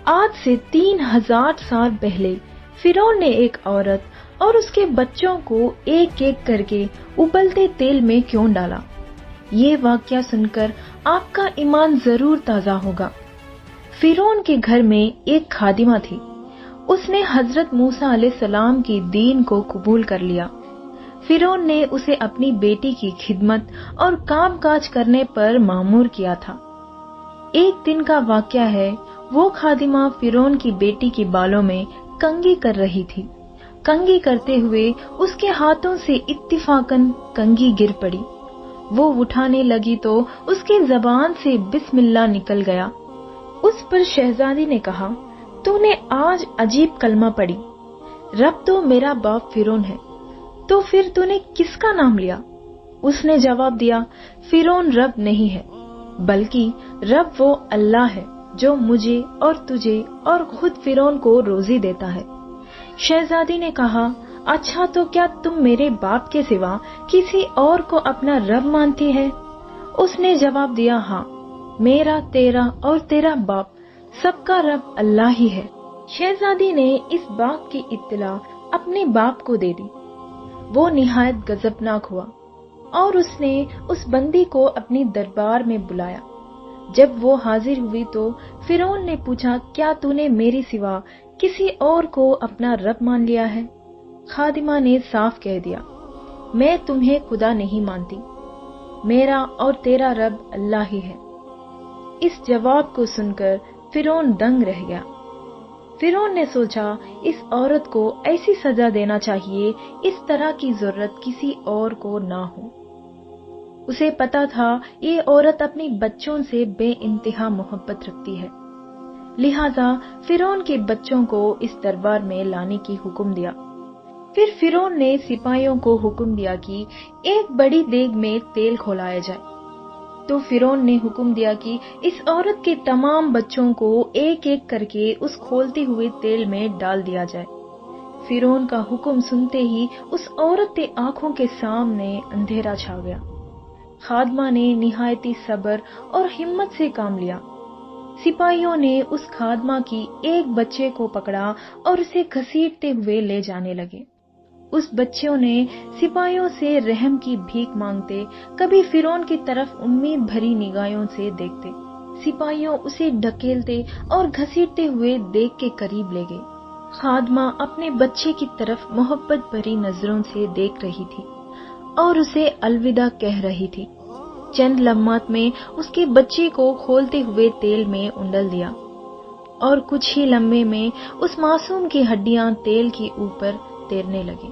آج سے 3000 سال پہلے فرعون نے ایک عورت اور اس کے بچوں کو ایک ایک کر کے ابلتے تیل میں کیوں ڈالا؟ یہ واقعہ سن کر آپ کا ایمان ضرور تازہ ہوگا۔ فرعون کے گھر میں ایک خادمہ تھی۔ اس نے حضرت موسیٰ علیہ السلام کی دین کو قبول کر لیا۔ فرعون نے اسے اپنی بیٹی کی خدمت اور کام کاج کرنے پر مامور کیا تھا۔ ایک دن کا واقعہ ہے، وہ خادمہ فرعون کی بیٹی کے بالوں میں کنگھی کر رہی تھی۔ کنگھی کرتے ہوئے اس کے ہاتھوں سے اتفاقاً کنگھی گر پڑی۔ وہ اٹھانے لگی تو اس کی زبان سے بسم اللہ نکل گیا۔ اس پر شہزادی نے کہا، تو نے آج عجیب کلمہ پڑھی، رب تو میرا باپ فرعون ہے، تو پھر تو نے کس کا نام لیا؟ اس نے جواب دیا، فرعون رب نہیں ہے، بلکہ رب وہ اللہ ہے جو مجھے اور تجھے اور خود فرعون کو روزی دیتا ہے۔ شہزادی نے کہا، اچھا تو کیا تم میرے باپ کے سوا کسی اور کو اپنا رب مانتی ہے؟ اس نے جواب دیا، ہاں، میرا، تیرا اور تیرا باپ سب کا رب اللہ ہی ہے۔ شہزادی نے اس بات کی اطلاع اپنے باپ کو دے دی۔ وہ نہایت غضبناک ہوا اور اس نے اس بندی کو اپنی دربار میں بلایا۔ جب وہ حاضر ہوئی تو فرعون نے پوچھا، کیا تو نے میری سوا کسی اور کو اپنا رب مان لیا ہے؟ خادمہ نے صاف کہہ دیا، میں تمہیں خدا نہیں مانتی، میرا اور تیرا رب اللہ ہی ہے۔ اس جواب کو سن کر فرعون دنگ رہ گیا۔ فرعون نے سوچا، اس عورت کو ایسی سزا دینا چاہیے، اس طرح کی ضرورت کسی اور کو نہ ہو۔ اسے پتا تھا یہ عورت اپنی بچوں سے بے انتہا محبت رکھتی ہے، لہذا فرعون کے بچوں کو اس دربار میں لانے کی حکم دیا۔ پھر فرعون نے سپاہیوں کو حکم دیا کہ ایک بڑی دیگ میں تیل کھولایا جائے۔ تو فرعون نے حکم دیا کہ اس عورت کے تمام بچوں کو ایک ایک کر کے اس کھولتے ہوئے تیل میں ڈال دیا جائے۔ فرعون کا حکم سنتے ہی اس عورت کے آنکھوں کے سامنے اندھیرا چھا گیا۔ خادمہ نے نہایتی صبر اور ہمت سے کام لیا۔ سپاہیوں نے اس خادمہ کی ایک بچے کو پکڑا اور اسے گھسیٹتے ہوئے لے جانے لگے۔ اس بچوں نے سپاہیوں سے رحم کی بھیک مانگتے، کبھی فرعون کی طرف امید بھری نگاہوں سے دیکھتے۔ سپاہیوں اسے ڈھکیلتے اور گھسیٹتے ہوئے دیگ کے قریب لے گئے۔ خادمہ اپنے بچے کی طرف محبت بھری نظروں سے دیکھ رہی تھی اور اسے الوداع کہہ رہی تھی۔ چند لمحات میں اس کے بچے کو کھولتے ہوئے تیل میں انڈل دیا اور کچھ ہی لمحے میں اس معصوم کی ہڈیاں تیل کے اوپر تیرنے لگیں۔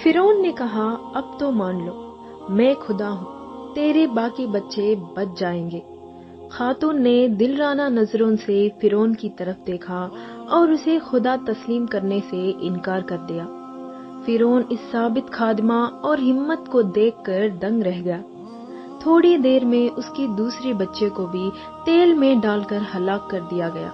فرعون نے کہا، اب تو مان لو، میں خدا ہوں، تیرے باقی بچے بچ جائیں گے۔ خاتون نے دلرانہ نظروں سے فرعون کی طرف دیکھا اور اسے خدا تسلیم کرنے سے انکار کر دیا۔ فرعون اس ثابت خادمہ اور ہمت کو دیکھ کر دنگ رہ گیا۔ تھوڑی دیر میں اس کی دوسرے بچے کو بھی تیل میں ڈال کر ہلاک کر دیا گیا۔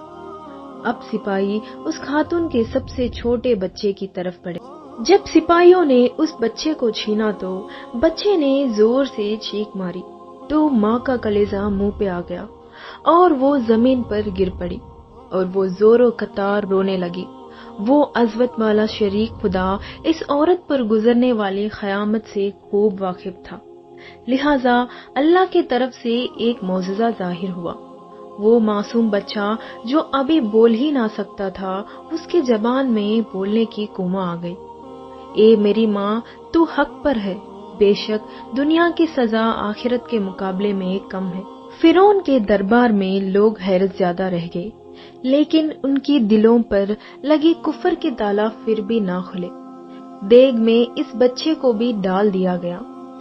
اب سپاہی اس خاتون کے سب سے چھوٹے بچے کی طرف بڑھے۔ جب سپاہیوں نے اس بچے کو چھینا تو بچے نے زور سے چیخ ماری تو ماں کا کلیجہ منہ پہ آ گیا اور وہ زمین پر گر پڑی اور وہ زور و قطار رونے لگی۔ وہ عظمت والا شریک خدا اس عورت پر گزرنے والی قیامت سے خوب واقف تھا، لہذا اللہ کی طرف سے ایک معجزہ ظاہر ہوا۔ وہ معصوم بچہ جو ابھی بول ہی نہ سکتا تھا، اس کی زبان میں بولنے کی قوت آ گئی۔ اے میری ماں، تو حق پر ہے، بے شک دنیا کی سزا آخرت کے مقابلے میں کم ہے۔ فرعون کے دربار میں لوگ حیرت زیادہ رہ گئے، لیکن ان کی دلوں پر لگی کفر کے تالا پھر بھی نہ کھلے۔ دیگ میں اس بچے کو بھی ڈال دیا گیا۔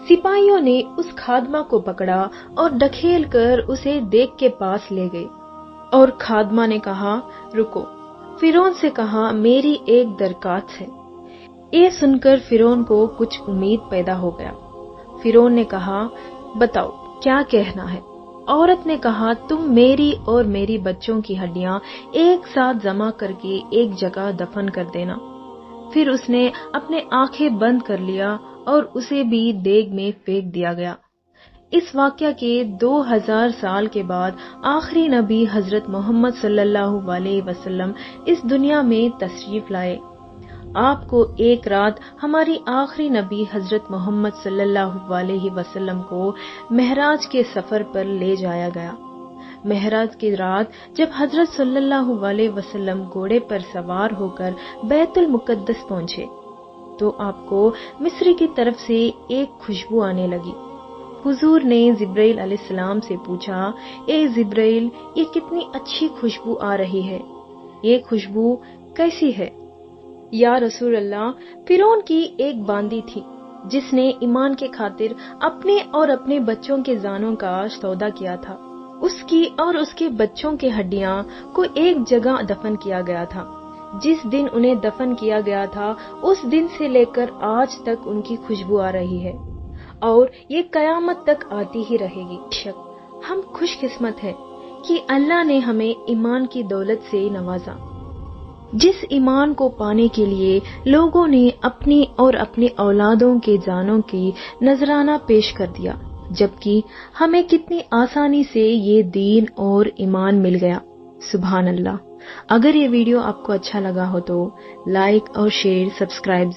سپاہیوں نے اس خادمہ کو پکڑا اور ڈھکیل کر اسے دیگ کے پاس لے گئے اور خادمہ نے کہا، رکو۔ فرعون سے کہا، میری ایک درخواست ہے۔ یہ سن کر فرعون کو کچھ امید پیدا ہو گیا۔ فرعون نے کہا، بتاؤ کیا کہنا ہے؟ عورت نے کہا، تم میری اور میری بچوں کی ہڈیاں ایک ساتھ جمع کر کے ایک جگہ دفن کر دینا۔ پھر اس نے اپنے آنکھیں بند کر لیا اور اسے بھی دیگ میں پھینک دیا گیا۔ اس واقعہ کے 2000 سال کے بعد آخری نبی حضرت محمد صلی اللہ علیہ وسلم اس دنیا میں تشریف لائے۔ آپ کو ایک رات ہماری آخری نبی حضرت محمد صلی اللہ علیہ وسلم کو معراج کے سفر پر لے جایا گیا۔ معراج کی رات جب حضرت صلی اللہ علیہ وسلم گھوڑے پر سوار ہو کر بیت المقدس پہنچے تو آپ کو مصر کی طرف سے ایک خوشبو آنے لگی۔ حضور نے جبرائیل علیہ السلام سے پوچھا، اے جبرائیل، یہ کتنی اچھی خوشبو آ رہی ہے، یہ خوشبو کیسی ہے؟ یا رسول اللہ، فرعون کی ایک باندی تھی جس نے ایمان کے خاطر اپنے اور اپنے بچوں کے جانوں کا سودا کیا تھا۔ اس کی اور اس کے بچوں کے ہڈیاں کو ایک جگہ دفن کیا گیا تھا۔ جس دن انہیں دفن کیا گیا تھا اس دن سے لے کر آج تک ان کی خوشبو آ رہی ہے اور یہ قیامت تک آتی ہی رہے گی۔ ہم خوش قسمت ہیں کہ اللہ نے ہمیں ایمان کی دولت سے نوازا، جس ایمان کو پانے کے لیے لوگوں نے اپنی اور اپنی اولادوں کے جانوں کی نذرانہ پیش کر دیا، جبکہ ہمیں کتنی آسانی سے یہ دین اور ایمان مل گیا۔ سبحان اللہ۔ اگر یہ ویڈیو آپ کو اچھا لگا ہو تو لائک اور شیئر، سبسکرائب